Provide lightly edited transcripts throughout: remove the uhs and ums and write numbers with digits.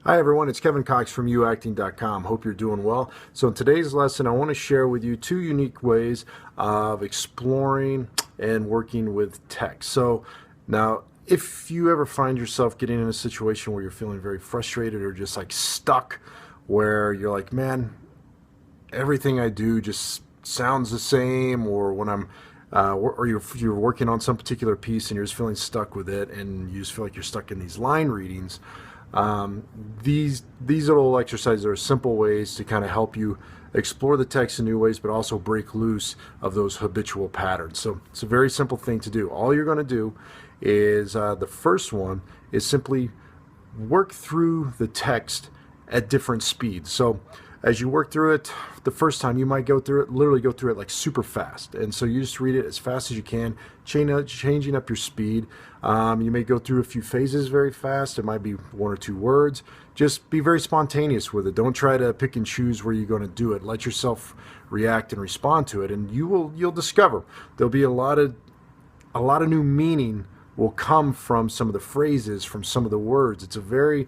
Hi everyone, it's Kevin Cox from YouActing.com. Hope you're doing well. So in today's lesson, I want to share with you two unique ways of exploring and working with text. So now, if you ever find yourself getting in a situation where you're feeling very frustrated or just like stuck, where you're like, man, everything I do just sounds the same, or when I'm or you're working on some particular piece and you're just feeling stuck with it and you just feel like you're stuck in these line readings. These little exercises are simple ways to kind of help you explore the text in new ways, but also break loose of those habitual patterns. So it's a very simple thing to do. All you're going to do is the first one is simply work through the text at different speeds. So as you work through it the first time, you might literally go through it like super fast. And so you just read it as fast as you can, changing up your speed. You may go through a few phases very fast. It might be one or two words. Just be very spontaneous with it. Don't try to pick and choose where you're going to do it. Let yourself react and respond to it, and you'll discover there'll be a lot of new meaning will come from some of the phrases, from some of the words. It's a very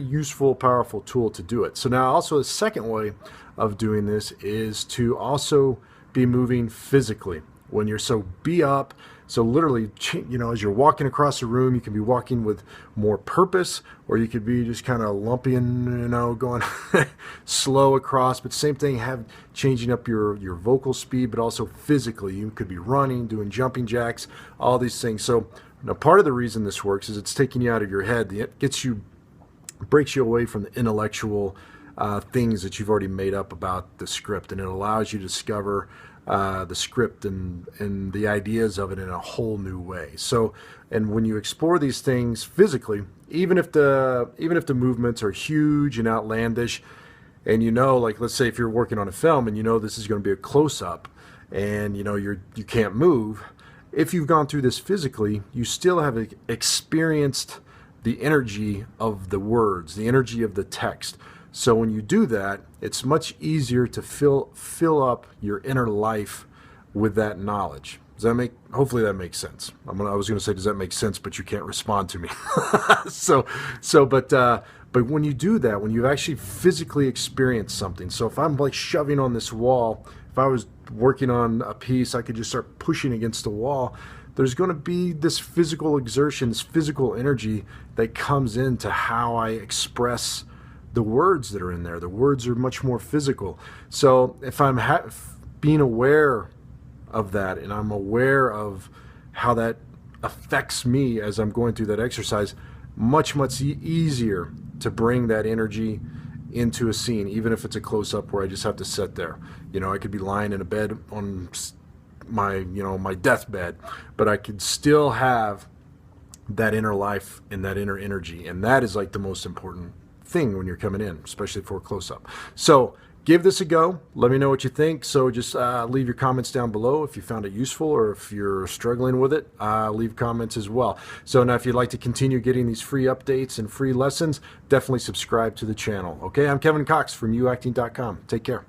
useful, powerful tool to do it. So now also the second way of doing this is to also be moving physically. When you're be up, so literally, as you're walking across the room, you can be walking with more purpose, or you could be just kind of lumping, going slow across. But same thing, changing up your vocal speed, but also physically. You could be running, doing jumping jacks, all these things. So now part of the reason this works is it's taking you out of your head. It breaks you away from the intellectual things that you've already made up about the script, and it allows you to discover the script and the ideas of it in a whole new way. So, and when you explore these things physically, even if the movements are huge and outlandish, and like let's say if you're working on a film and this is going to be a close-up, and you can't move, if you've gone through this physically, you still have experienced the energy of the words, the energy of the text. So when you do that, it's much easier to fill up your inner life with that knowledge. Hopefully that makes sense. I was going to say, does that make sense? But you can't respond to me. But when you do that, when you actually physically experience something, so if I'm like shoving on this wall, if I was working on a piece, I could just start pushing against the wall. There's going to be this physical exertion, this physical energy that comes into how I express the words that are in there. The words are much more physical. So if I'm being aware of that, and I'm aware of how that affects me as I'm going through that exercise, much easier to bring that energy into a scene, even if it's a close-up where I just have to sit there. I could be lying in a bed on my deathbed, but I could still have that inner life and that inner energy, and that is like the most important thing when you're coming in, especially for a close-up. So give this a go. Let me know what you think. So just leave your comments down below if you found it useful, or if you're struggling with it, leave comments as well. So now if you'd like to continue getting these free updates and free lessons, definitely subscribe to the channel. Okay, I'm Kevin Cox from YouActing.com. Take care.